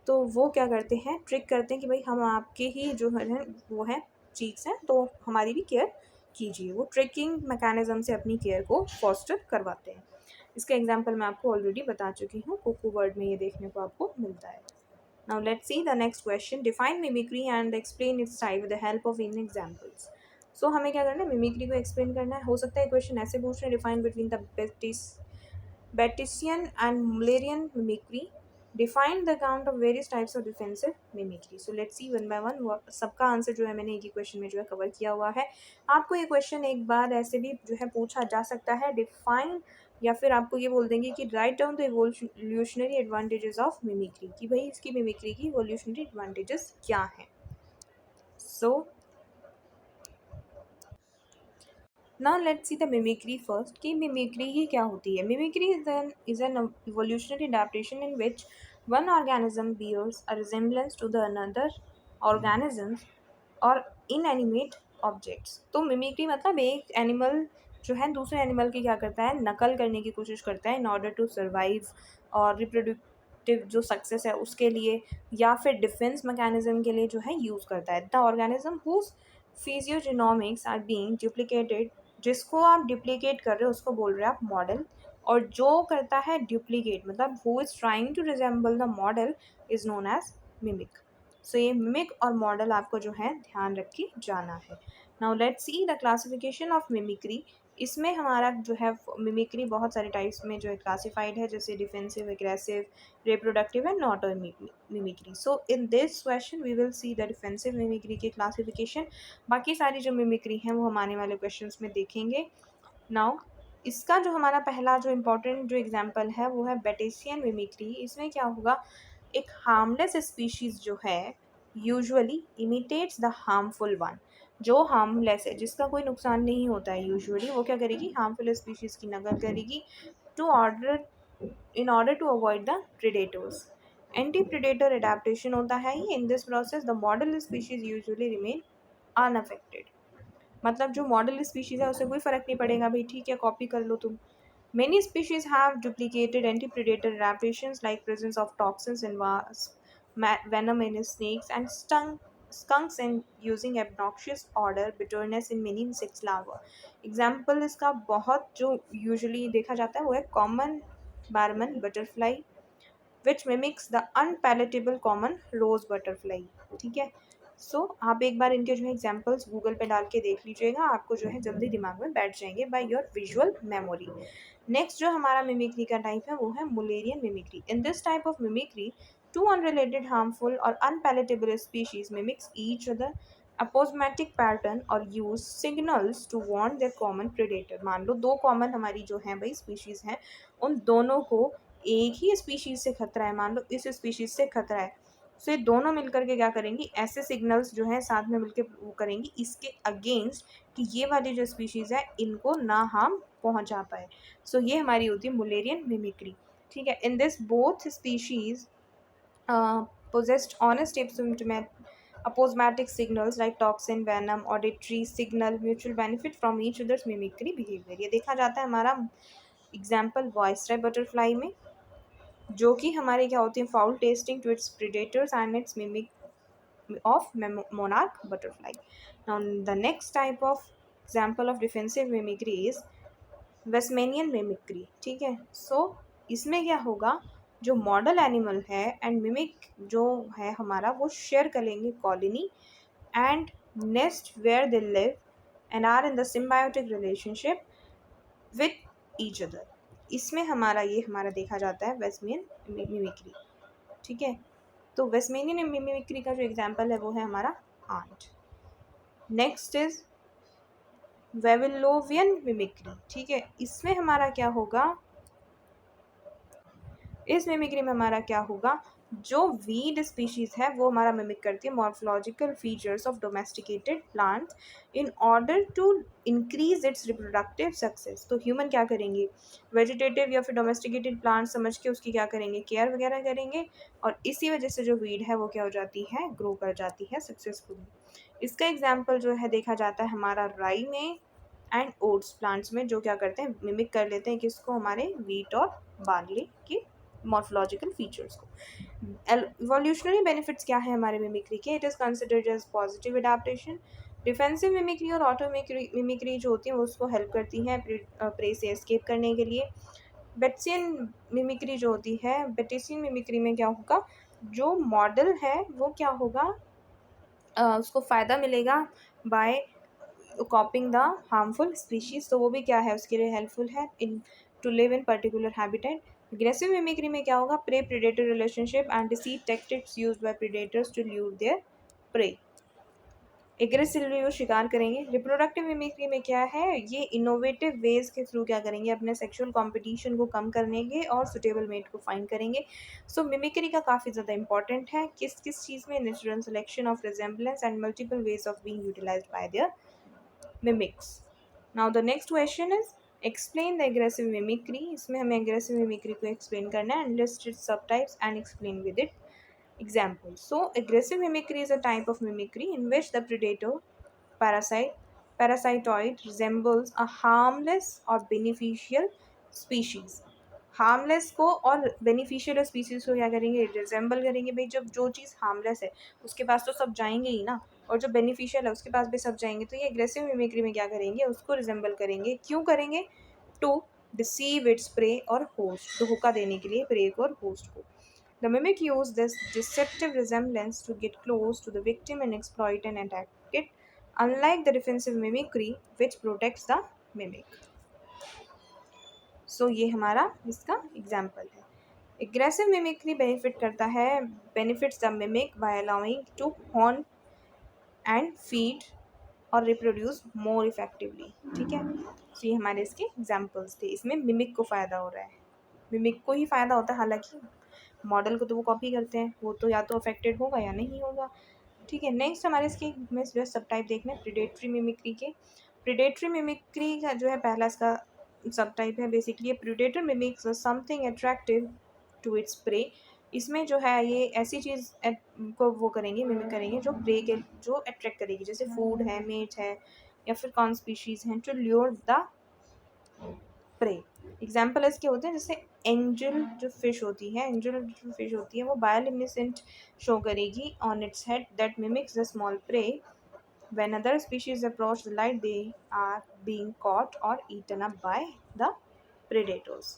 तो वो क्या करते हैं, ट्रिक करते हैं कि भाई हम आपके ही जो है वो हैं चीक्स हैं तो हमारी भी केयर कीजिए। वो ट्रिकिंग मैकेनिज्म से अपनी केयर को फॉस्टर करवाते हैं। इसका एग्जांपल मैं आपको ऑलरेडी बता चुकी हूँ, कुकू बर्ड में ये देखने को आपको मिलता है। Now let's see the next question, define mimicry and explain its type with the help of in examples. So हमें क्या करना है, मिमिक्री को एक्सप्लेन करना है। हो सकता है क्वेश्चन ऐसे पूछ रहे हैं, define between the Batesian and Mullerian mimicry. Define the account of various types of defensive mimicry. So let's see one by one. सबका आंसर जो है मैंने एक ही क्वेश्चन में जो है कवर किया हुआ है। आपको ये क्वेश्चन एक बार ऐसे भी जो है पूछा जा सकता है, डिफाइन, या फिर आपको ये बोल देंगे कि write down the evolutionary advantages of mimicry, कि भाई इसकी मिमिक्री की इवोल्यूशनरी एडवांटेजेस क्या हैं। So now let's see the mimicry first, कि मिमिक्री ही क्या होती है। Mimicry is an evolutionary adaptation in which one organism bears a resemblance to the another organisms और इनएनिमेट ऑब्जेक्ट्स। तो मिमिक्री मतलब एक एनिमल जो है दूसरे एनिमल की क्या करता है, नकल करने की कोशिश करता है इन ऑर्डर टू सर्वाइव और रिप्रोडक्टिव जो सक्सेस है उसके लिए, या फिर डिफेंस मैकेनिज्म के लिए जो है यूज़ करता है। The organism whose physiogenomics are being duplicated, जिसको आप डुप्लीकेट कर रहे हो उसको बोल रहे हैं आप मॉडल, और जो करता है डुप्लीकेट मतलब who is trying to resemble the model is known as mimic. So ये मिमिक और मॉडल आपको जो है ध्यान रख के जाना है। Now let's see the classification of mimicry इसमें हमारा जो है मिमिक्री बहुत सारे टाइप्स में जो है क्लासिफाइड है, जैसे defensive, aggressive, reproductive and not mimicry. So in this question we will see the defensive mimicry के क्लासिफिकेशन. बाकी सारी जो मिमिक्री हैं वो हम आने वाले क्वेश्चंस में देखेंगे. नाउ इसका जो हमारा पहला जो इम्पोर्टेंट जो एग्जांपल है वो है बेटेसियन मिमिक्री. इसमें क्या होगा, एक हार्मलेस स्पीशीज जो है usually imitates the harmful one. जो हार्मलेस है, जिसका कोई नुकसान नहीं होता है, यूजुअली वो क्या करेगी, हार्मफुल स्पीशीज की नकल करेगी to order in order to avoid the predators. Anti predator adaptation होता है ये. In this process the model species usually remain unaffected. मतलब जो मॉडल स्पीशीज है उसे कोई फर्क नहीं पड़ेगा, भाई ठीक है कॉपी कर लो तुम. Many species have duplicated anti-predator adaptations like presence of toxins in wasps, venom in snakes, and skunks and using obnoxious odor, bitterness in many insects larvae. Example इसका बहुत जो usually देखा जाता है वो है common barman butterfly, which mimics the unpalatable common rose butterfly. ठीक है. सो आप एक बार इनके जो है एग्जाम्पल्स गूगल पे डाल के देख लीजिएगा, आपको जो है जल्दी दिमाग में बैठ जाएंगे by your visual memory. Next जो हमारा मिमिक्री का टाइप है वो है Mullerian mimicry. In this type of mimicry two unrelated harmful और unpalatable species mimics each other aposematic pattern और use signals to warn their common predator. मान लो दो कॉमन हमारी जो है भाई स्पीशीज हैं, उन दोनों को एक ही स्पीशीज से खतरा है, मान लो इस स्पीशीज से खतरा है, तो ये दोनों मिलकर के क्या करेंगी, ऐसे सिग्नल्स जो है साथ में मिलकर वो करेंगी इसके अगेंस्ट कि ये वाली जो स्पीशीज है इनको ना हार्म पहुंचा पाए. सो ये हमारी होती है मुलेरियन मिमिक्री. ठीक है. In this both species possessed honest aposematic signals like toxin, venom, auditory signal, mutual benefit from each other's mimicry behavior. ये देखा जाता है हमारा एग्जाम्पल वॉइसराय बटरफ्लाई में, जो कि हमारे क्या होती है foul tasting to its predators and its mimic of monarch butterfly. Now the next type of example of defensive mimicry is Wasmannian mimicry. ठीक है. सो इसमें क्या होगा, जो मॉडल एनिमल है एंड मिमिक जो है हमारा वो शेयर करेंगे colony and nest where they live and are in the symbiotic relationship with each other. इसमें हमारा ये हमारा देखा जाता है वेस्मेनियन मिमिक्री. ठीक है. तो वेस्मेनियन मिमिक्री का जो एग्जाम्पल है वो है हमारा ant. Next is Vavilovian mimicry. ठीक है. इसमें हमारा क्या होगा, इस मिमिक्री में हमारा क्या होगा, जो वीड स्पीशीज है वो हमारा मिमिक करती है morphological features of domesticated plants in order to increase its reproductive success. तो ह्यूमन क्या करेंगे, वेजिटेटिव या फिर डोमेस्टिकेटेड प्लांट समझ के उसकी क्या करेंगे, केयर वगैरह करेंगे, और इसी वजह से जो वीड है वो क्या हो जाती है, ग्रो कर जाती है सक्सेसफुली. इसका एग्जाम्पल जो है देखा जाता है हमारा राई में एंड ओट्स प्लांट्स में, जो क्या करते हैं मिमिक कर लेते हैं किसको, हमारे वीट और बार्ली की मॉर्फोलॉजिकल फीचर्स को. इवोल्यूशनरी बेनिफिट्स क्या है हमारे मिमिक्री के, it is considered as positive adaptation. Defensive mimicry और ऑटो मिमिक्री जो होती है वो उसको हेल्प करती हैं प्रे से एस्केप करने के लिए. बेटिसियन मिमिक्री जो होती है, बेटिसियन मिमिक्री में क्या होगा, जो मॉडल है वो क्या होगा, उसको फ़ायदा मिलेगा by copying the harmful species. तो वो भी क्या है उसके लिए हेल्पफुल है in to live in particular habitat. Aggressive mimicry में क्या होगा, prey predator relationship and deceit tactics used by predators to lure their prey. Aggressively वो शिकार करेंगे. रिप्रोडक्टिव मिमिक्री में क्या है, ये इनोवेटिव वेज के थ्रू क्या करेंगे, अपने सेक्सुअल कंपटीशन को कम करने के और सुटेबल मेट को फाइंड करेंगे. सो मिमिक्री का काफ़ी ज़्यादा इंपॉर्टेंट है किस किस चीज़ में, natural selection of resemblance and multiple ways of being utilized by their mimics. Now the next question is explain the aggressive mimicry. इसमें हमें aggressive mimicry को explain करना है and list its subtypes and explain with it examples. So aggressive mimicry is a type of mimicry in which the predator parasitoid resembles a harmless or beneficial species. Harmless को और beneficial species को क्या करेंगे, resemble करेंगे. भाई जब जो चीज़ harmless है उसके पास तो सब जाएंगे ही ना, और जो बेनिफिशियल है उसके पास भी सब जाएंगे. तो ये एग्रेसिव मिमिक्री में क्या करेंगे, उसको रिजेंबल करेंगे. क्यों करेंगे, टू डिसीव इट्स प्रे और होस्ट, तो धोखा देने के लिए प्रे को और होस्ट को. The mimic use this deceptive resemblance to get close to the victim and exploit and attack it, unlike the defensive mimicry, which protects the mimic. सो ये हमारा इसका एग्जाम्पल है। Aggressive mimicry benefits the mimic by allowing to horn and feed और reproduce more effectively. ठीक है, तो ये हमारे इसके एग्जाम्पल्स थे। इसमें मिमिक को फ़ायदा हो रहा है, मिमिक को ही फ़ायदा होता है, हालांकि मॉडल को तो वो कॉपी करते हैं, वो तो या तो अफेक्टेड होगा या नहीं होगा। ठीक है, नेक्स्ट हमारे इसके में जो सब टाइप देखना है प्रिडेटरी मिमिक्री के। प्रिडेटरी मिमिक्री का जो है पहला इसका सब टाइप है basically predator mimics something attractive to its prey. इसमें जो है ये ऐसी चीज़ को वो करेंगे, मिमिक करेंगे जो प्रे के जो अट्रैक्ट करेगी, जैसे फूड है, मीट है, या फिर कौन स्पीशीज़ हैं, to lure the prey. Example इसके होते हैं जैसे एंजल जो फिश होती है, एंजल जो फिश होती है वो बायोलिमिनेसेंट शो करेगी on its head that mimics the small prey. When other species approach the light, they are being caught or eaten up by the predators.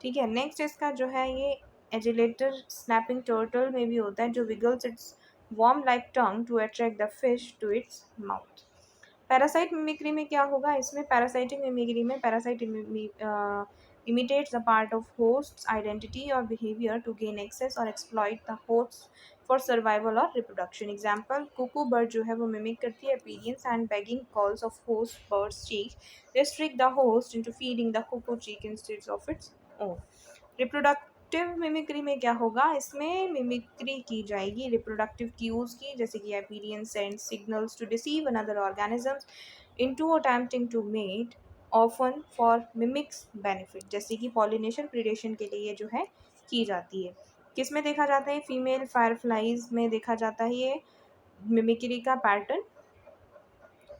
ठीक है, नेक्स्ट इसका जो है ये एजिलेटर स्नैपिंग टर्टल में भी होता है जो wiggles its worm like tongue to attract the fish to its mouth. Parasite mimicry में क्या होगा, इसमें पैरासाइटिक मिमिक्री में parasite imitates a part of host's identity or behavior to gain access or exploit the host for survival or reproduction. Example, cuckoo bird जो है वो mimic करती है appearance and begging calls of host bird's cheek. This trick the host into feeding the cuckoo cheek instead of its own. Reproductive mimicry में क्या होगा, इसमें mimicry की जाएगी रिप्रोडक्टिव क्यूज की, जैसे कि appearance and signals to deceive another organisms into attempting to mate often for mimic's benefit, जैसे कि पॉलिनेशन प्रीडेशन के लिए जो है की जाती है। किस में देखा जाता है, फीमेल फायरफ्लाइज में देखा जाता है ये मिमिक्री का पैटर्न,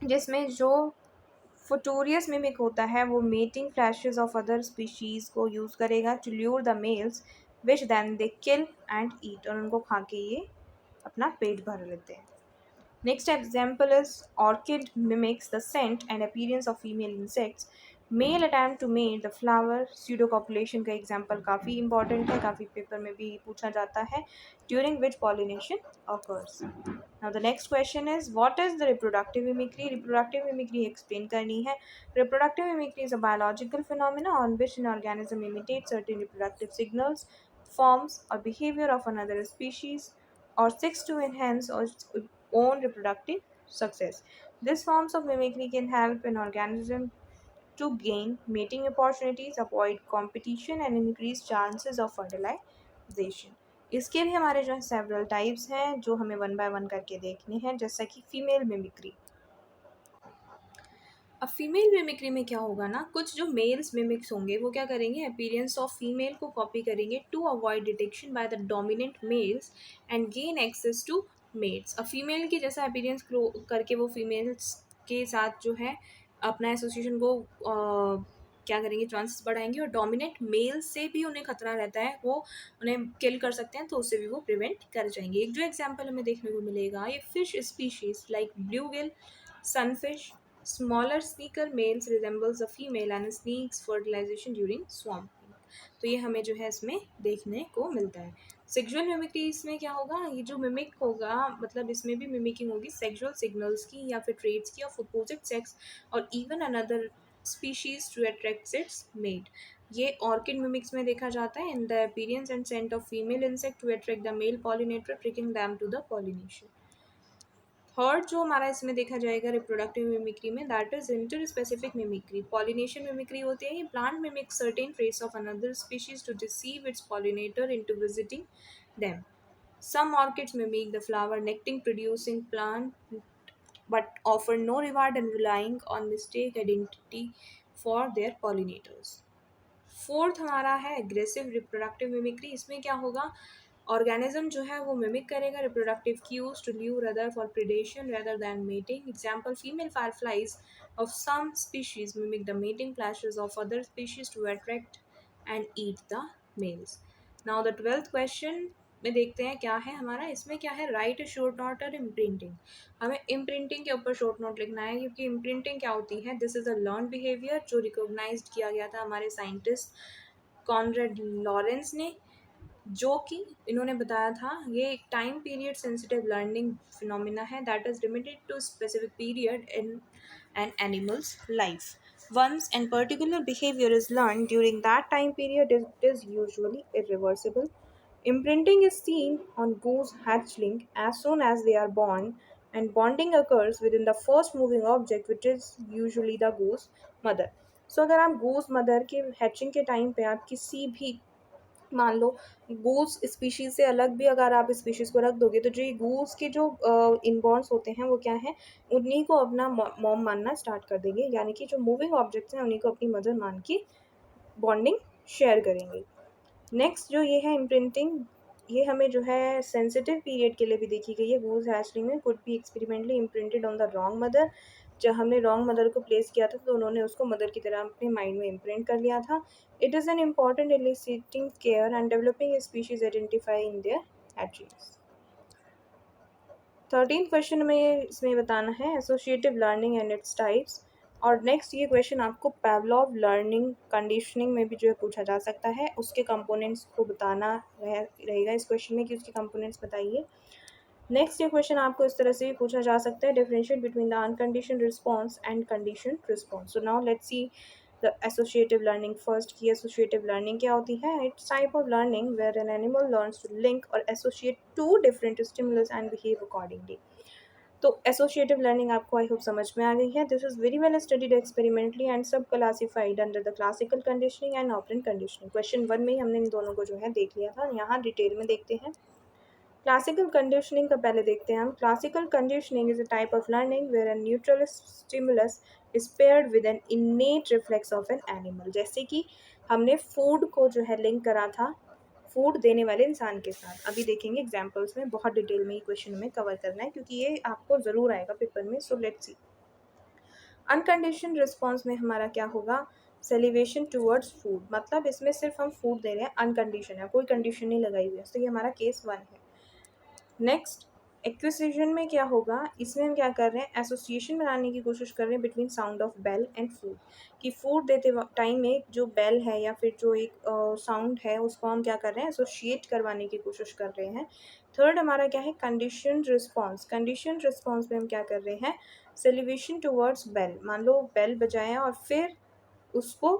जिसमें जो फुटूरियस मिमिक होता है वो mating flashes of other species को यूज़ करेगा to lure the males which then they kill and eat, और उनको खा के ये अपना पेट भर लेते हैं। Next example is orchid mimics the scent and appearance of female insects. Male attempt to mate the flower. Pseudocopulation का example काफ़ी important है, काफ़ी पेपर में भी पूछा जाता है, during which pollination occurs. Now the next question is what is the reproductive mimicry? Reproductive mimicry explain करनी है। Reproductive mimicry is a biological phenomena on which an organism imitates certain reproductive signals, forms, or behavior of another species or seeks to enhance its own reproductive success. These forms of mimicry can help an organism to gain mating opportunities, avoid competition and increase chances of fertilization. इसके भी हमारे जो है several types हैं जो हमें one by one करके देखने हैं, जैसा कि फीमेल मिमिक्री। अब फीमेल मिमिक्री में क्या होगा ना, कुछ जो मेल्स मिमिक्स होंगे वो क्या करेंगे, अपीयरेंस ऑफ फीमेल को कॉपी करेंगे to avoid detection by the dominant males and gain access to mates. अब फीमेल की जैसा अपीयरेंस करके वो फीमेल्स के साथ जो है अपना एसोसिएशन को क्या करेंगे, चांसेस बढ़ाएंगे, और डोमिनेंट मेल से भी उन्हें खतरा रहता है, वो उन्हें किल कर सकते हैं, तो उससे भी वो प्रिवेंट कर जाएंगे। एक जो एग्जाम्पल हमें देखने को मिलेगा, ये fish species like blue Gill, sunfish, smaller sneaker males resembles a female and sneaks fertilization during swamping। तो ये हमें जो है इसमें देखने को मिलता है। सेक्सुअल मिमिक्री इसमें क्या होगा, ये जो मिमिक होगा मतलब इसमें भी मिमिकिंग होगी सेक्सुअल सिग्नल्स की या फिर ट्रेड्स की ऑफ अपोजिट सेक्स और even another species to attract its mate. ये ऑर्किड मिमिक्स में देखा जाता है in the appearance and scent of female insect to attract the male pollinator, tricking them to the pollination. Third जो हमारा इसमें देखा जाएगा रिप्रोडक्टिव मिमिक्री में, that is interspecific mimicry. Pollination mimicry होती है, ये plant mimic certain traits of another species to deceive its pollinator into visiting them. Some orchids mimic the flower nectar producing plant but offer no reward and relying on mistake identity for their pollinators. Fourth हमारा है aggressive reproductive mimicry. इसमें क्या होगा, organism जो है वो mimic करेगा reproductive cues to lure other for predation rather than mating. Example, female fireflies of some species mimic the mating flashes of other species to attract and eat the males. Now the 12th question में देखते हैं क्या है हमारा, इसमें क्या है, write short note और इम्प्रिंटिंग। हमें इम्प्रिंटिंग के ऊपर शॉर्ट नोट लिखना है, क्योंकि इम्प्रिंटिंग क्या होती है, this is a learn behaviour जो रिकॉग्नाइज्ड किया गया था हमारे साइंटिस्ट कॉनरेड लॉरेंस ने, जो कि इन्होंने बताया था ये एक time period sensitive learning phenomena है that is limited to specific period in an animal's life. Once and particular behavior is learned during that time period, it is usually irreversible. Imprinting is seen on goose hatchling as soon as they are born, and bonding occurs within the first moving object, which is usually the goose mother. So अगर आप goose mother के hatching के time पे आप किसी भी मान लो goose species से अलग भी अगर आप स्पीशीज को रख दोगे तो जो ये गूस के जो इनबॉर्न्स होते हैं वो क्या है, उन्हीं को अपना मॉम मानना स्टार्ट कर देंगे, यानी कि जो मूविंग ऑब्जेक्ट्स हैं उन्हीं को अपनी मदर मान के बॉन्डिंग शेयर करेंगे। नेक्स्ट जो ये है इम्प्रिंटिंग, ये हमें जो है सेंसिटिव पीरियड के लिए भी देखी गई है। गूज हैचलिंग में could be experimentally imprinted on the wrong mother. जब हमने रॉन्ग मदर को प्लेस किया था तो उन्होंने उसको मदर की तरह अपने माइंड में इम्प्रिंट कर लिया था। It is an important eliciting care and developing species identify in their hatcheries. 13 question में इसमें बताना है associative learning and its types. और नेक्स्ट ये क्वेश्चन आपको पैवलॉव लर्निंग कंडीशनिंग में भी जो है पूछा जा सकता है, उसके कंपोनेंट्स को बताना रहेगा इस क्वेश्चन में कि उसके कंपोनेंट्स बताइए। नेक्स्ट ये क्वेश्चन आपको इस तरह से भी पूछा जा सकता है, differentiate between the unconditioned response and conditioned response. So now let's see the associative learning first. की एसोसिएटिव लर्निंग क्या होती है? It's type of learning where an animal learns to link और associate two different stimulus and behave accordingly. तो associative learning आपको I hope समझ में आ गई है। This is very well studied experimentally and sub classified under the classical conditioning and operant conditioning. Question 1 में ही हमने इन दोनों को जो है देख लिया था, यहाँ डिटेल में देखते हैं। क्लासिकल कंडीशनिंग का पहले देखते हैं हम। Classical conditioning is a type of learning where a neutral stimulus is paired with an innate reflex of an animal. जैसे कि हमने फूड को जो है लिंक करा था फूड देने वाले इंसान के साथ। अभी देखेंगे एग्जाम्पल्स में, बहुत डिटेल में ये क्वेश्चन में कवर करना है क्योंकि ये आपको ज़रूर आएगा पेपर में। So let's see. Unconditioned response में हमारा क्या होगा? सेलिवेशन टूवर्ड्स फूड, मतलब इसमें सिर्फ हम फूड दे रहे हैं, अनकंडीशन है, कोई कंडीशन नहीं लगाई हुई है। तो ये हमारा केस 1 है। नेक्स्ट एक्विजिशन में क्या होगा? इसमें हम क्या कर रहे हैं? एसोसिएशन बनाने की कोशिश कर रहे हैं between sound of bell and food. कि फूड देते टाइम में जो बेल है या फिर जो एक साउंड है उसको हम क्या कर रहे हैं? एसोसिएट करवाने की कोशिश कर रहे हैं। थर्ड हमारा क्या है? Condition response. कंडीशन रिस्पॉन्स में हम क्या कर रहे हैं? Salivation towards bell. मान लो बेल बजाएं और फिर उसको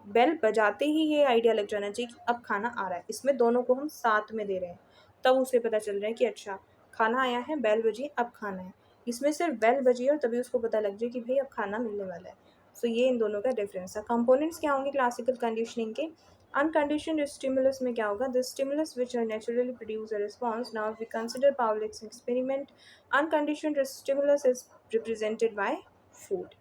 बेल बजाते ही ये आइडिया लग जाना चाहिए कि अब खाना आ रहा है। इसमें दोनों को हम साथ में दे रहे हैं, तब उसे पता चल रहा है कि अच्छा खाना आया है, बेल बजी, अब खाना है। इसमें सिर्फ बेल बजी और तभी उसको पता लग जाए कि भाई अब खाना मिलने वाला है। सो ये इन दोनों का डिफरेंस है। कंपोनेंट्स क्या होंगे क्लासिकल कंडीशनिंग के? अनकंडीशनड स्टिमुलस में क्या होगा? The stimulus which are naturally produce a response. Now we consider Pavlov's experiment. Unconditioned stimulus is represented by food.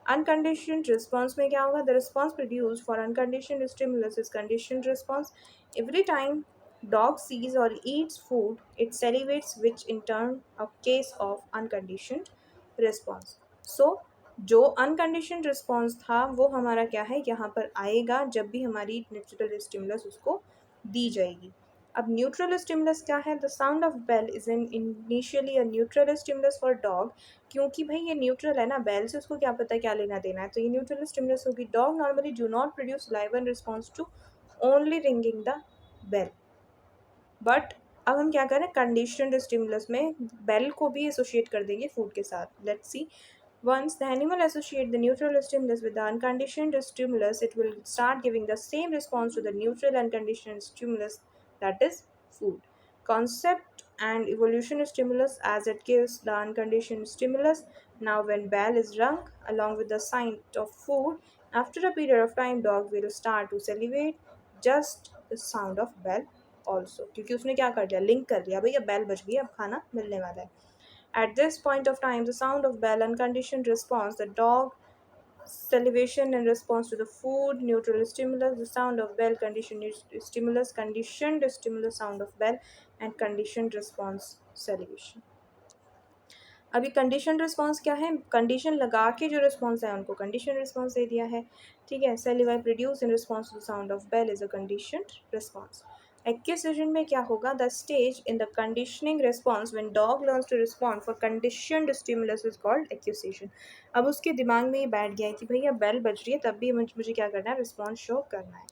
Unconditioned response में क्या होगा? The response produced for unconditioned stimulus is conditioned response. Every time dog sees or eats food, it salivates, which in turn a case of unconditioned response. So जो unconditioned response था वो हमारा क्या है? यहाँ पर आएगा जब भी हमारी नेचुरल स्टिमुलस उसको दी जाएगी। अब न्यूट्रल स्टिमुलस क्या है? The sound of bell is an initially a neutral stimulus for dog. क्योंकि भाई ये न्यूट्रल है ना, बेल से उसको क्या पता है क्या लेना देना है, तो ये न्यूट्रल स्टिमुलस होगी। Dog normally do not produce live in response to only ringing the bell. But अब हम क्या करें? कंडीशनड स्टिमुलस में बेल को भी एसोसिएट कर देंगे फूड के साथ। Let's see. Once the animal associate the neutral stimulus with the unconditioned stimulus, it will start giving the same response to the neutral and conditioned stimulus, that is food. Concept and evolution stimulus as it gives the unconditioned stimulus. Now when bell is rung along with the sight of food, after a period of time dog will start to salivate just the sound of bell also, क्योंकि उसने क्या कर दिया? Link कर दिया, भैया bell बज गई, अब खाना मिलने वाला है। At this point of time, the sound of bell, unconditioned response, the dog salivation in response to the food, neutral stimulus, the sound of bell, conditioned stimulus, sound of bell, and conditioned response, salivation. अभी condition response क्या है? Condition लगा के जो response है उनको condition response दे दिया है। ठीक है, saliva produce in response to sound of bell is a conditioned response. Acquisition में क्या होगा? The stage in the conditioning response when dog learns to respond for conditioned stimulus is called acquisition. अब उसके दिमाग में ये बैठ गया है कि भैया बेल बज रही है तब भी मुझे क्या करना है? रिस्पॉन्स शो करना है।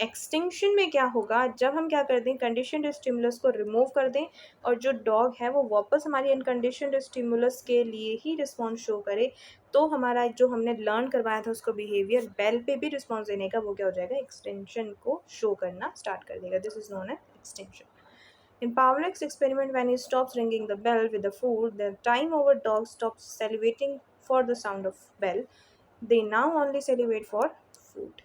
एक्सटिंक्शन में क्या होगा, जब हम क्या कर दें, कंडीशनड स्टिमुलस को रिमूव कर दें और जो डॉग है वो वापस हमारी अनकंडीशनड स्टिमुलस के लिए ही रिस्पॉन्स शो करे, तो हमारा जो हमने लर्न करवाया था उसको बिहेवियर बेल पे भी रिस्पॉन्स देने का, वो क्या हो जाएगा, एक्सटेंशन को शो करना स्टार्ट कर देगा. This is known as extension. In Pavlov's experiment, when he stops ringing the bell with the food, the time over dog stops salivating for the sound of bell. They now only salivate for food.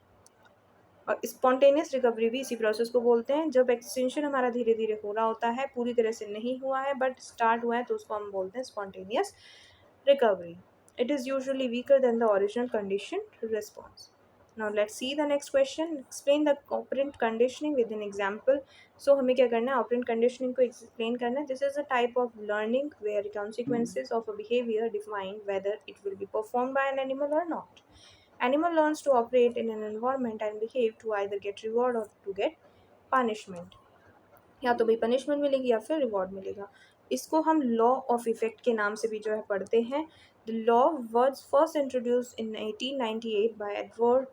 और spontaneous recovery भी इसी process को बोलते हैं. जब extension हमारा धीरे धीरे हो रहा होता है, पूरी तरह से नहीं हुआ है बट स्टार्ट हुआ है, तो उसको हम बोलते हैं spontaneous recovery. It is usually weaker then the original condition response. Now let's see the next question. Explain the operant conditioning with an example. So हमें क्या करना है, operant conditioning को explain करना है. This is a type of learning where consequences of a behavior define whether it will be performed by an animal or not. Animal learns to operate in an environment and behave to either get reward or to get punishment. या तो भाई punishment मिलेगी या फिर reward मिलेगा. इसको हम law of effect के नाम से भी जो है पढ़ते हैं. The law was first introduced in 1898 by Edward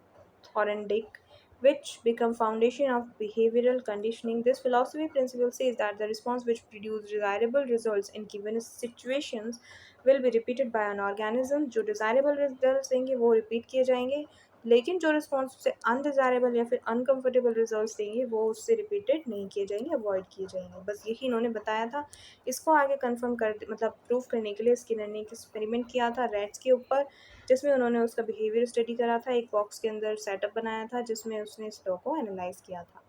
Thorndike, which become foundation of behavioral conditioning. This philosophy principle says that the response which produce desirable results in given situations will be repeated by an organism. जो desirable results देंगे वो repeat किए जाएंगे, लेकिन जो response उससे undesirable या फिर अनकम्फर्टेबल रिजल्ट्स देंगे वो उससे रिपीटेड नहीं किए जाएंगे, अवॉइड किए जाएंगे. बस यही इन्होंने बताया था. इसको आगे कंफर्म कर मतलब प्रूव करने के लिए स्किनर ने एक एक्सपेरिमेंट किया था रैट्स के ऊपर, जिसमें उन्होंने उसका बिहेवियर स्टडी करा था. एक बॉक्स के अंदर सेटअप बनाया था जिसमें उसने इस लॉ को एनालाइज किया था.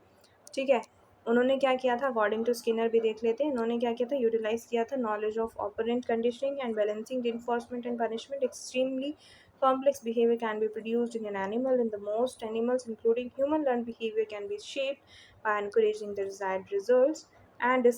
ठीक है. उन्होंने क्या किया था, अकॉर्डिंग टू स्किनर भी देख लेते हैं. उन्होंने क्या किया था, यूटिलाइज किया था knowledge of operant conditioning and balancing enforcement and punishment. Extremely complex behavior can be produced in an animal. In the most animals, including human, learned behavior can be shaped by encouraging the desired results and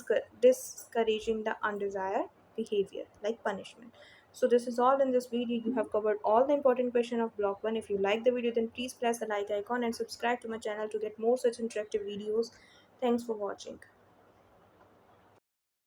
discouraging the undesired behavior, like punishment. So this is all in this video. You have covered all the important question of block 1. If you like the video, then please press the like icon and subscribe to my channel to get more such interactive videos. Thanks for watching.